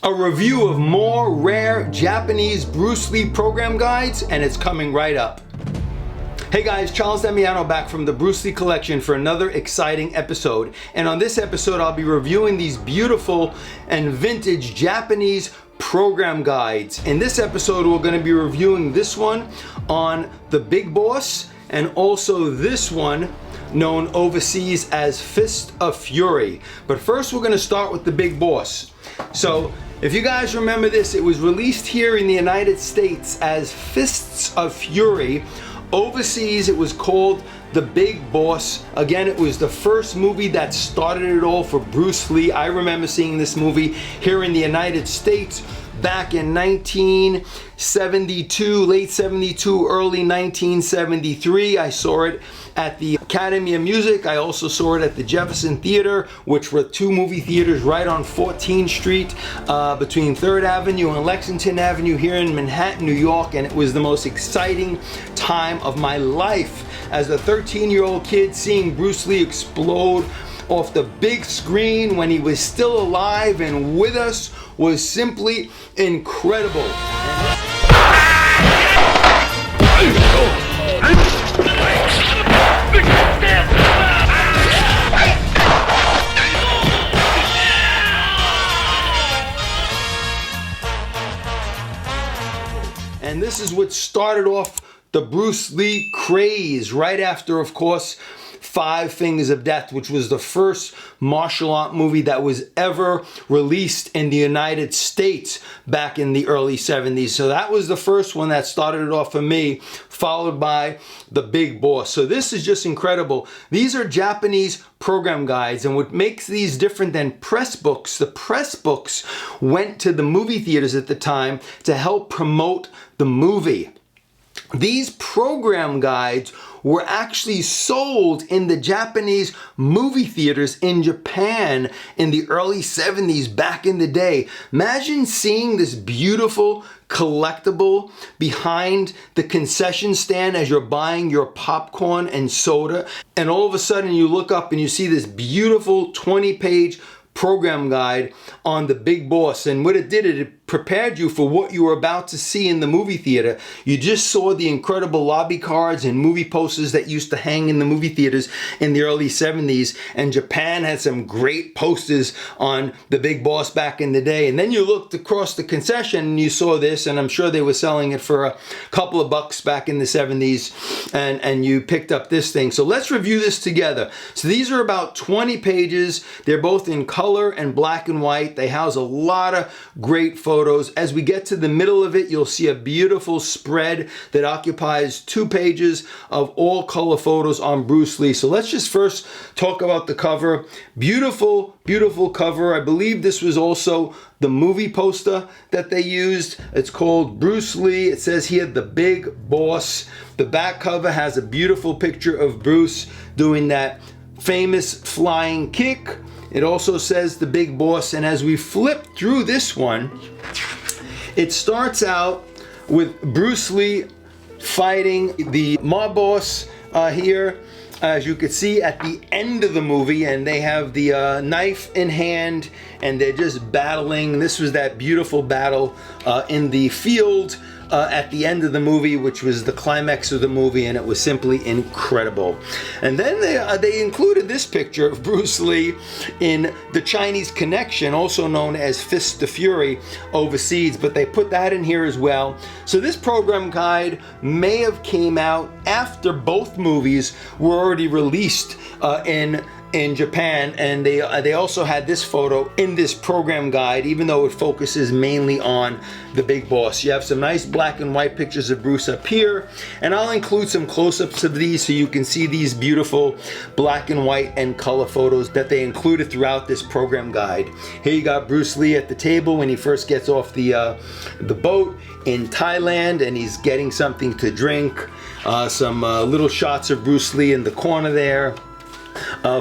a review of more rare Japanese Bruce Lee program guides, and it's coming right up. Hey guys, Charles Damiano back from the Bruce Lee Collection for another exciting episode. And on this episode, I'll be reviewing these beautiful and vintage Japanese program guides. In this episode, we're going to be reviewing this one on the Big Boss, and also this one known overseas as Fist of Fury. But first, we're going to start with the Big Boss. So if you guys remember this, it was released here in the United States as Fists of Fury. Overseas, it was called The Big Boss. Again, it was the first movie that started it all for Bruce Lee. I remember seeing this movie here in the United States back in 1972, late 72, early 1973. I saw it at the Academy of Music. I also saw it at the Jefferson Theater, which were two movie theaters right on 14th Street between 3rd Avenue and Lexington Avenue here in Manhattan, New York. And it was the most exciting time of my life as a 13-year-old kid, seeing Bruce Lee explode off the big screen when he was still alive and with us was simply incredible. And this is what started off the Bruce Lee craze right after, of course, Five Fingers of Death, which was the first martial art movie that was ever released in the United States back in the early 70s. So that was the first one that started it off for me, followed by The Big Boss. So this is just incredible. These are Japanese program guides, and what makes these different than press books, the press books went to the movie theaters at the time to help promote the movie. These program guides were actually sold in the Japanese movie theaters in Japan in the early 70s back in the day. Imagine seeing this beautiful collectible behind the concession stand as you're buying your popcorn and soda, and all of a sudden you look up and you see this beautiful 20-page program guide on the Big Boss. And what it did, it prepared you for what you were about to see in the movie theater. You just saw the incredible lobby cards and movie posters that used to hang in the movie theaters in the early 70s. And Japan had some great posters on the Big Boss back in the day. And then you looked across the concession and you saw this, and I'm sure they were selling it for a couple of bucks back in the 70s, and you picked up this thing. So let's review this together. So these are about 20 pages. They're both in color and black and white. They house a lot of great photos. As we get to the middle of it, you'll see a beautiful spread that occupies 2 pages of all color photos on Bruce Lee. So let's just first talk about the cover. Beautiful, beautiful cover. I believe this was also the movie poster that they used. It's called Bruce Lee. It says here, The Big Boss. The back cover has a beautiful picture of Bruce doing that famous flying kick. It also says The Big Boss, and as we flip through this one, it starts out with Bruce Lee fighting the mob boss here, as you can see at the end of the movie, and they have the knife in hand and they're just battling. This was that beautiful battle in the field at the end of the movie, which was the climax of the movie, and it was simply incredible. And then they included this picture of Bruce Lee in The Chinese Connection, also known as Fist of Fury overseas, but they put that in here as well. So this program guide may have came out after both movies were already released in Japan, and they also had this photo in this program guide, even though it focuses mainly on the Big Boss. You have some nice black and white pictures of Bruce up here, and I'll include some close-ups of these so you can see these beautiful black and white and color photos that they included throughout this program guide. Here you got Bruce Lee at the table when he first gets off the boat in Thailand, and he's getting something to drink. Some little shots of Bruce Lee in the corner there.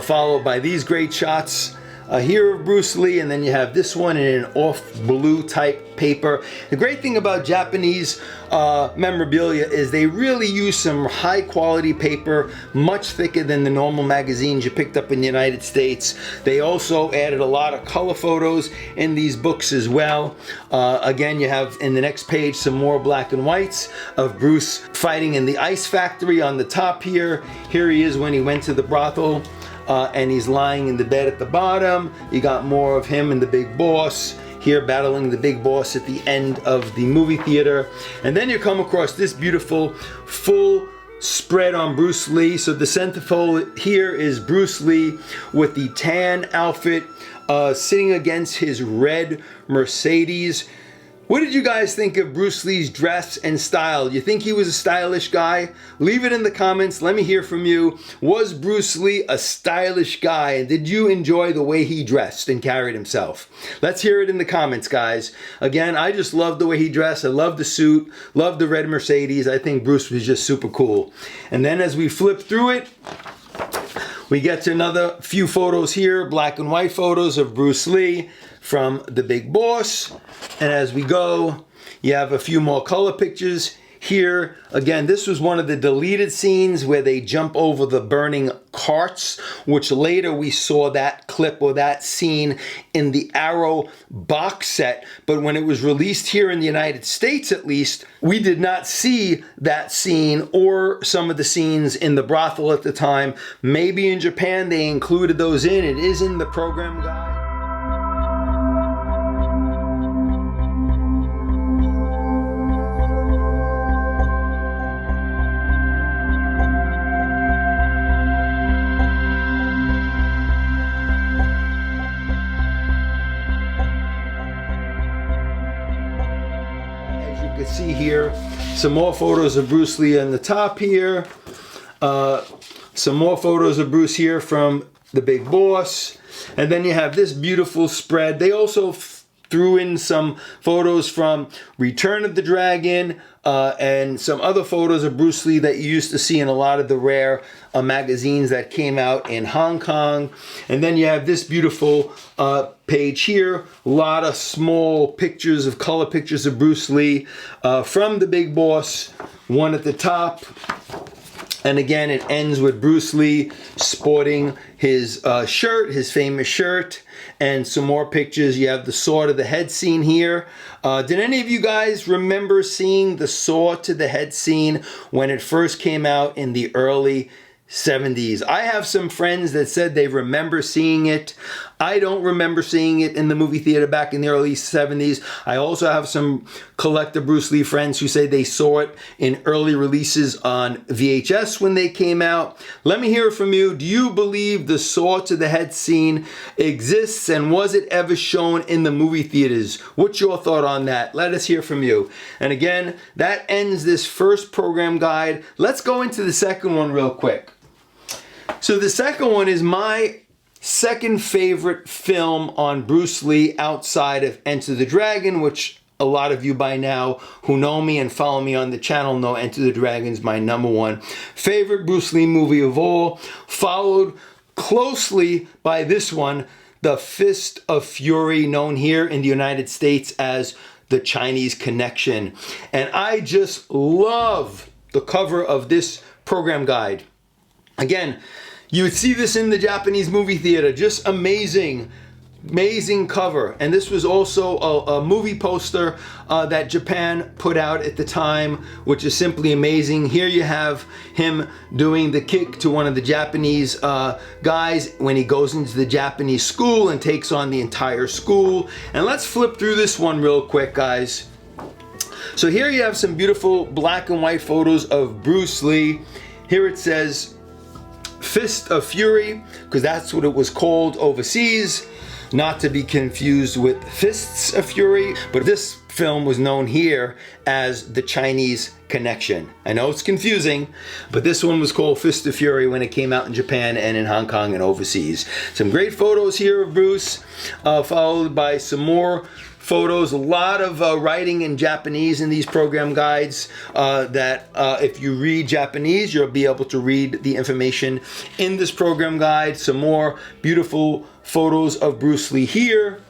Followed by these great shots here of Bruce Lee, and then you have this one in an off blue type paper. The great thing about Japanese memorabilia is they really use some high quality paper, much thicker than the normal magazines you picked up in the United States. They also added a lot of color photos in these books as well. Again, you have in the next page some more black and whites of Bruce fighting in the ice factory on the top here. Here he is when he went to the brothel. And he's lying in the bed at the bottom. You got more of him and the big boss here battling the big boss at the end of the movie theater. And then you come across this beautiful full spread on Bruce Lee. So the centerfold here is Bruce Lee with the tan outfit sitting against his red Mercedes. What did you guys think of Bruce Lee's dress and style? You think he was a stylish guy? Leave it in the comments. Let me hear from you. Was Bruce Lee a stylish guy? And did you enjoy the way he dressed and carried himself? Let's hear it in the comments, guys. Again, I just love the way he dressed. I love the suit. Love the red Mercedes. I think Bruce was just super cool. And then as we flip through it, we get to another few photos here, black and white photos of Bruce Lee from the Big Boss. And as we go, you have a few more color pictures here. Again, this was one of the deleted scenes where they jump over the burning carts, which later we saw that clip or that scene in the Arrow box set. But when it was released here in the United States, at least, we did not see that scene or some of the scenes in the brothel at the time. Maybe in Japan they included those in. It is in the program guide. You can see here some more photos of Bruce Lee on the top here. Some more photos of Bruce here from the Big Boss. And then you have this beautiful spread. They also threw in some photos from Return of the Dragon and some other photos of Bruce Lee that you used to see in a lot of the rare magazines that came out in Hong Kong. And then you have this beautiful page here, a lot of small pictures of color pictures of Bruce Lee from the Big Boss, one at the top. And again, it ends with Bruce Lee sporting his shirt, his famous shirt, and some more pictures. You have the saw to the head scene here. Did any of you guys remember seeing the saw to the head scene when it first came out in the early 70s? I have some friends that said they remember seeing it. I don't remember seeing it in the movie theater back in the early 70s. I also have some collector Bruce Lee friends who say they saw it in early releases on VHS when they came out. Let me hear from you. Do you believe the saw to the head scene exists, and was it ever shown in the movie theaters? What's your thought on that? Let us hear from you. And again, that ends this first program guide. Let's go into the second one real quick. So the second one is my second favorite film on Bruce Lee outside of Enter the Dragon, which a lot of you by now who know me and follow me on the channel know Enter the Dragon is my #1 favorite Bruce Lee movie of all, followed closely by this one, The Fist of Fury, known here in the United States as The Chinese Connection. And I just love the cover of this program guide. Again, you would see this in the Japanese movie theater. Just amazing, amazing cover. And this was also a movie poster that Japan put out at the time, which is simply amazing. Here you have him doing the kick to one of the Japanese guys when he goes into the Japanese school and takes on the entire school. And let's flip through this one real quick, guys. So here you have some beautiful black and white photos of Bruce Lee. Here it says Fist of Fury, because that's what it was called overseas, not to be confused with Fists of Fury. But this film was known here as The Chinese Connection. I know it's confusing, but this one was called Fist of Fury when it came out in Japan and in Hong Kong and overseas. Some great photos here of Bruce, followed by some more photos, a lot of writing in Japanese in these program guides that if you read Japanese, you'll be able to read the information in this program guide. Some more beautiful photos of Bruce Lee here.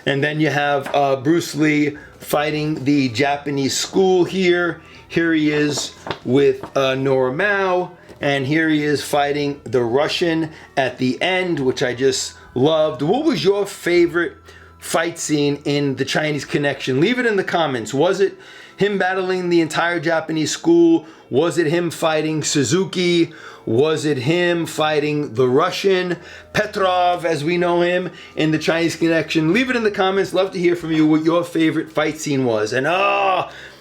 And then you have Bruce Lee fighting the Japanese school here. Here he is with Nora Mao, and here he is fighting the Russian at the end, which I just loved. What was your favorite fight scene in The Chinese Connection? Leave it in the comments. Was it him battling the entire Japanese school? Was it him fighting Suzuki? Was it him fighting the Russian, Petrov, as we know him in The Chinese Connection? Leave it in the comments. Love to hear from you what your favorite fight scene was. And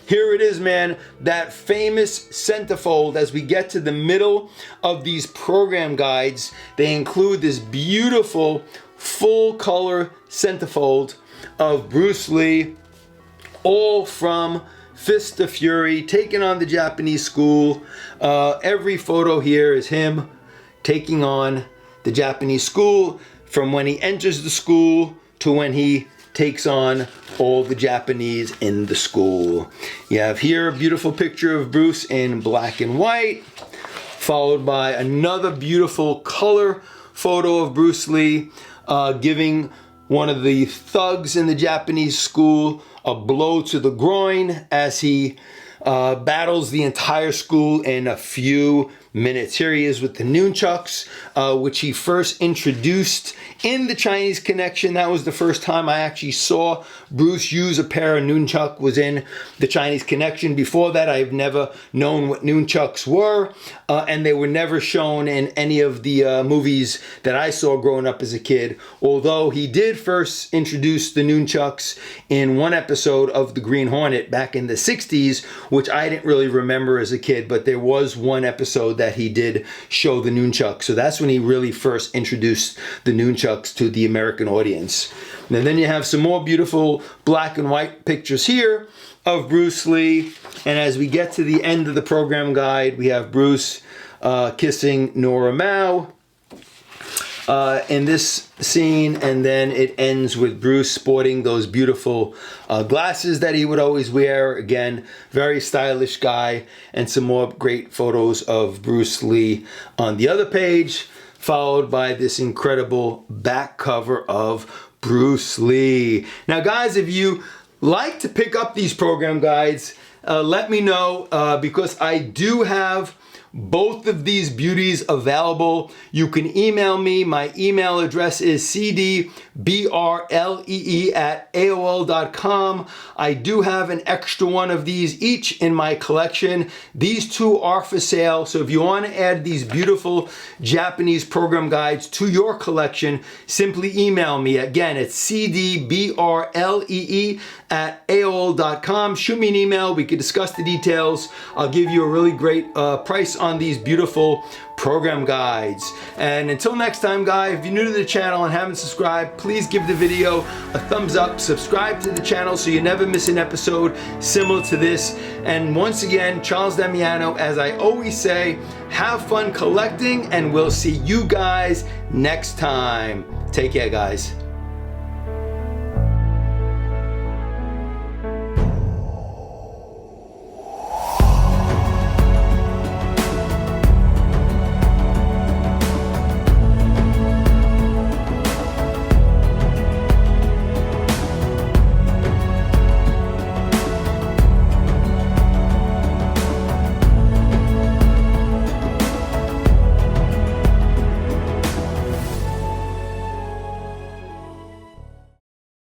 here it is, man, that famous centerfold. As we get to the middle of these program guides, they include this beautiful full color centerfold of Bruce Lee, all from Fist of Fury, taking on the Japanese school. Every photo here is him taking on the Japanese school, from when he enters the school to when he takes on all the Japanese in the school. You have here a beautiful picture of Bruce in black and white, followed by another beautiful color photo of Bruce Lee giving one of the thugs in the Japanese school a blow to the groin as he battles the entire school in a few minutes. Here he is with the nunchucks, which he first introduced in The Chinese Connection. That was the first time I actually saw Bruce use a pair of nunchuck, was in The Chinese Connection. Before that, I've never known what nunchucks were, and they were never shown in any of the movies that I saw growing up as a kid, although he did first introduce the nunchucks in one episode of The Green Hornet back in the 60s, which I didn't really remember as a kid, but there was one episode that he did show the nunchucks. So that's when he really first introduced the nunchucks to the American audience. And then you have some more beautiful black and white pictures here of Bruce Lee. And as we get to the end of the program guide, we have Bruce kissing Nora Mao in this scene, and then it ends with Bruce sporting those beautiful glasses that he would always wear. Again, very stylish guy. And some more great photos of Bruce Lee on the other page, followed by this incredible back cover of Bruce Lee. Now guys, if you like to pick up these program guides, let me know, because I do have both of these beauties available. You can email me. My email address is cdbrlee@aol.com. I do have an extra one of these each in my collection. These two are for sale, so if you want to add these beautiful Japanese program guides to your collection, simply email me. Again, it's cdbrlee@aol.com. Shoot me an email. We can discuss the details. I'll give you a really great price on these beautiful program guides. And until next time, guys, if you're new to the channel and haven't subscribed, please give the video a thumbs up, subscribe to the channel so you never miss an episode similar to this. And once again, Charles Damiano, as I always say, have fun collecting, and we'll see you guys next time. Take care, guys.